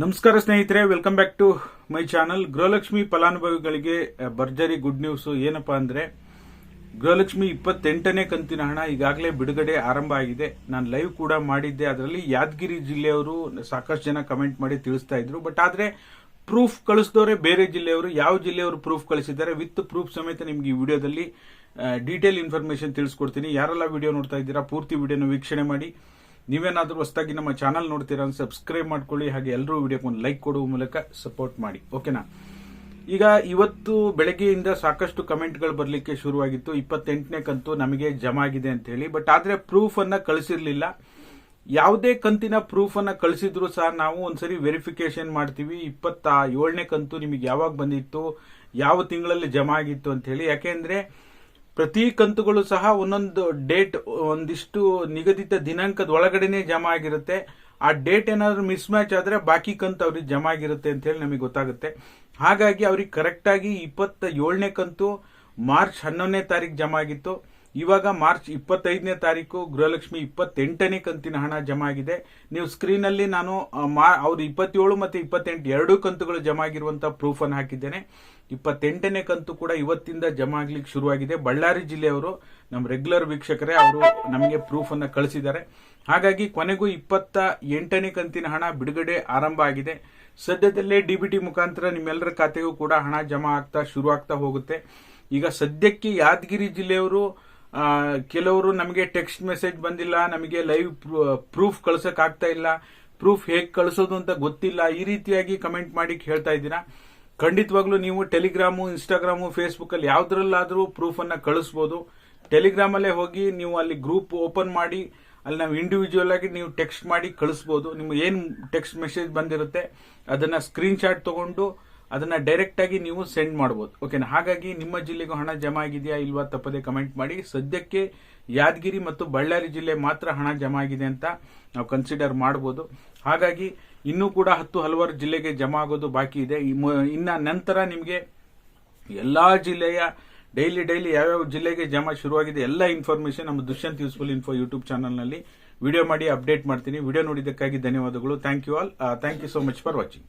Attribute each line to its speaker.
Speaker 1: ನಮಸ್ಕಾರ ಸ್ನೇಹಿತರೆ, welcome back to my channel. Gruhalakshmi ಫಲಾನುಭವಿಗಳಿಗೆ ಭರ್ಜರಿ ಗುಡ್ ನ್ಯೂಸ್ ಏನಪ್ಪಾ ಅಂದ್ರೆ, ಗೃಹಲಕ್ಷ್ಮಿ 28ನೇ ಕಂತಿನ ಹಣ ಈಗಾಗಲೇ ಬಿಡುಗಡೆ ಆರಂಭ ಆಗಿದೆ. ನಾನು ಲೈವ್ ಕೂಡ ಮಾಡಿದ್ದೆ. ಅದರಲ್ಲಿ ಯಾದಗಿರಿ ಜಿಲ್ಲೆಯವರು ಸಾಕಷ್ಟು ಜನ ಕಮೆಂಟ್ ಮಾಡಿ ತಿಳಿಸ್ತಾ ಇದ್ರು. ಬಟ್ ಆದ್ರೆ ಪ್ರೂಫ್ ಕಳಿಸಿದವರೇ ಬೇರೆ ಜಿಲ್ಲೆಯವರು. ಯಾವ ಜಿಲ್ಲೆಯವರು ಪ್ರೂಫ್ ಕಳಿಸಿದ್ದಾರೆ ವಿತ್ ಪ್ರೂಫ್ ಸಮೇತ ನಿಮ್ಗೆ ಈ ವಿಡಿಯೋದಲ್ಲಿ ಡೀಟೇಲ್ ಇನ್ಫಾರ್ಮೇಶನ್ ತಿಳಿಸ್ಕೊಡ್ತೀನಿ. ಯಾರೆಲ್ಲ ವಿಡಿಯೋ ನೋಡ್ತಾ ಇದ್ದೀರಾ ಪೂರ್ತಿ ವಿಡಿಯೋನ ವೀಕ್ಷಣೆ ಮಾಡಿ. ನೀವೇನಾದ್ರೂ ಹೊಸದಾಗಿ ನಮ್ಮ ಚಾನಲ್ ನೋಡ್ತೀರಾ ಸಬ್ಸ್ಕ್ರೈಬ್ ಮಾಡ್ಕೊಳ್ಳಿ. ಹಾಗೆ ಎಲ್ಲರೂ ವಿಡಿಯೋಕ್ಕೆ ಒಂದು ಲೈಕ್ ಕೊಡುವ ಮೂಲಕ ಸಪೋರ್ಟ್ ಮಾಡಿ, ಓಕೆನಾ. ಈಗ ಇವತ್ತು ಬೆಳಗ್ಗೆಯಿಂದ ಸಾಕಷ್ಟು ಕಮೆಂಟ್ಗಳು ಬರಲಿಕ್ಕೆ ಶುರುವಾಗಿತ್ತು. 28ನೇ ಕಂತು ನಮಗೆ ಜಮಾ ಆಗಿದೆ ಅಂತ ಹೇಳಿ. ಬಟ್ ಆದ್ರೆ ಪ್ರೂಫ್ ಅನ್ನ ಕಳಿಸಿರ್ಲಿಲ್ಲ. ಯಾವುದೇ ಕಂತಿನ ಪ್ರೂಫ್ ಅನ್ನ ಕಳಿಸಿದ್ರು ಸಹ ನಾವು ಒಂದ್ಸರಿ ವೆರಿಫಿಕೇಶನ್ ಮಾಡ್ತೀವಿ. 27ನೇ ಕಂತು ನಿಮಗೆ ಯಾವಾಗ ಬಂದಿತ್ತು, ಯಾವ ತಿಂಗಳಲ್ಲಿ ಜಮಾ ಆಗಿತ್ತು ಅಂತ ಹೇಳಿ. ಯಾಕೆಂದ್ರೆ ಪ್ರತಿ ಕಂತುಗಳು ಸಹ ಒಂದೊಂದು ಡೇಟ್, ಒಂದಿಷ್ಟು ನಿಗದಿತ ದಿನಾಂಕದ ಒಳಗಡೆನೆ ಜಮಾ ಆಗಿರುತ್ತೆ. ಆ ಡೇಟ್ ಏನಾದ್ರು ಮಿಸ್ ಮ್ಯಾಚ್ ಆದ್ರೆ ಬಾಕಿ ಕಂತು ಅವ್ರಿಗೆ ಜಮಾ ಆಗಿರುತ್ತೆ ಅಂತ ಹೇಳಿ ನಮಗೆ ಗೊತ್ತಾಗುತ್ತೆ. ಹಾಗಾಗಿ ಅವ್ರಿಗೆ ಕರೆಕ್ಟ್ ಆಗಿ 27ನೇ ಕಂತು ಮಾರ್ಚ್ 11ನೇ ತಾರೀಕು ಜಮಾ ಆಗಿತ್ತು. ಇವಾಗ ಮಾರ್ಚ್ 25ನೇ ತಾರೀಕು ಗೃಹಲಕ್ಷ್ಮಿ 28ನೇ ಕಂತಿನ ಹಣ ಜಮಾ ಆಗಿದೆ. ನೀವು ಸ್ಕ್ರೀನ್ ಅಲ್ಲಿ ನಾನು ಅವ್ರು 27 ಮತ್ತೆ 28 ಎರಡೂ ಕಂತುಗಳು ಜಮಾ ಆಗಿರುವಂತಹ ಪ್ರೂಫ್ ಅನ್ನು ಹಾಕಿದ್ದೇನೆ. 28ನೇ ಕಂತು ಕೂಡ ಇವತ್ತಿಂದ ಜಮಾ ಆಗ್ಲಿಕ್ಕೆ ಶುರುವಾಗಿದೆ. ಬಳ್ಳಾರಿ ಜಿಲ್ಲೆಯವರು ನಮ್ಮ ರೆಗ್ಯುಲರ್ ವೀಕ್ಷಕರೇ, ಅವರು ನಮಗೆ ಪ್ರೂಫ್ ಅನ್ನ ಕಳಿಸಿದ್ದಾರೆ. ಹಾಗಾಗಿ ಕೊನೆಗೂ 28ನೇ ಕಂತಿನ ಹಣ ಬಿಡುಗಡೆ ಆರಂಭ ಆಗಿದೆ. ಸದ್ಯದಲ್ಲೇ ಡಿಬಿಟಿ ಮುಖಾಂತರ ನಿಮ್ಮೆಲ್ಲರ ಖಾತೆಗೂ ಕೂಡ ಹಣ ಜಮಾ ಆಗ್ತಾ ಶುರು ಆಗ್ತಾ ಹೋಗುತ್ತೆ. ಈಗ ಸದ್ಯಕ್ಕೆ ಯಾದಗಿರಿ ಜಿಲ್ಲೆಯವರು ಕೆಲವರು ನಮಗೆ ಟೆಕ್ಸ್ಟ್ ಮೆಸೇಜ್ ಬಂದಿಲ್ಲ, ನಮಗೆ ಲೈವ್ ಪ್ರೂಫ್ ಕಳ್ಸಕ್ ಆಗ್ತಾ ಇಲ್ಲ, ಪ್ರೂಫ್ ಹೇಗೆ ಕಳಿಸೋದು ಅಂತ ಗೊತ್ತಿಲ್ಲ, ಈ ರೀತಿಯಾಗಿ ಕಮೆಂಟ್ ಮಾಡಿ ಹೇಳ್ತಾ ಇದ್ದೀರಾ. ಖಂಡಿತವಾಗ್ಲೂ ನೀವು ಟೆಲಿಗ್ರಾಮು, ಇನ್ಸ್ಟಾಗ್ರಾಮು, ಫೇಸ್ಬುಕ್ ಅಲ್ಲಿ ಯಾವ್ದ್ರಲ್ಲಾದ್ರೂ ಪ್ರೂಫ್ ಅನ್ನ ಕಳಿಸಬಹುದು. ಟೆಲಿಗ್ರಾಮ್ ಅಲ್ಲೇ ಹೋಗಿ ನೀವು ಅಲ್ಲಿ ಗ್ರೂಪ್ ಓಪನ್ ಮಾಡಿ ಅಲ್ಲಿ ನಾವು ಇಂಡಿವಿಜುವಲ್ ಆಗಿ ನೀವು ಟೆಕ್ಸ್ಟ್ ಮಾಡಿ ಕಳಿಸಬಹುದು. ನಿಮ್ಗೆ ಏನ್ ಟೆಕ್ಸ್ಟ್ ಮೆಸೇಜ್ ಬಂದಿರುತ್ತೆ ಅದನ್ನ ಸ್ಕ್ರೀನ್ ಶಾಟ್ ತಗೊಂಡು ಅದನ್ನ ಡೈರೆಕ್ಟ್ ಆಗಿ ನೀವು ಸೆಂಡ್ ಮಾಡಬಹುದು, ಓಕೆನಾ. ಹಾಗಾಗಿ ನಿಮ್ಮ ಜಿಲ್ಲೆಗೂ ಹಣ ಜಮಾ ಆಗಿದೆಯಾ ಇಲ್ವಾ ತಪ್ಪದೆ ಕಮೆಂಟ್ ಮಾಡಿ. ಸದ್ಯಕ್ಕೆ ಯಾದಗಿರಿ ಮತ್ತು ಬಳ್ಳಾರಿ ಜಿಲ್ಲೆ ಮಾತ್ರ ಹಣ ಜಮಾ ಆಗಿದೆ ಅಂತ ನಾವು ಕನ್ಸಿಡರ್ ಮಾಡಬಹುದು. ಹಾಗಾಗಿ ಇನ್ನೂ ಕೂಡ ಹಲವಾರು ಜಿಲ್ಲೆಗೆ ಜಮಾ ಆಗೋದು ಬಾಕಿ ಇದೆ. ಇನ್ನ ನಂತರ ನಿಮಗೆ ಎಲ್ಲಾ ಜಿಲ್ಲೆಯ ಡೈಲಿ ಯಾವ್ಯಾವ ಜಿಲ್ಲೆಗೆ ಜಮಾ ಶುರುವಾಗಿದೆ ಎಲ್ಲ ಇನ್ಫಾರ್ಮೇಶನ್ ನಮ್ಮ Dushyanth useful info YouTube channel ನಲ್ಲಿ ವಿಡಿಯೋ ಮಾಡಿ ಅಪ್ಡೇಟ್ ಮಾಡ್ತೀನಿ. ವಿಡಿಯೋ ನೋಡಿದ್ದಕ್ಕಾಗಿ ಧನ್ಯವಾದಗಳು. Thank you all. Thank you so much for watching.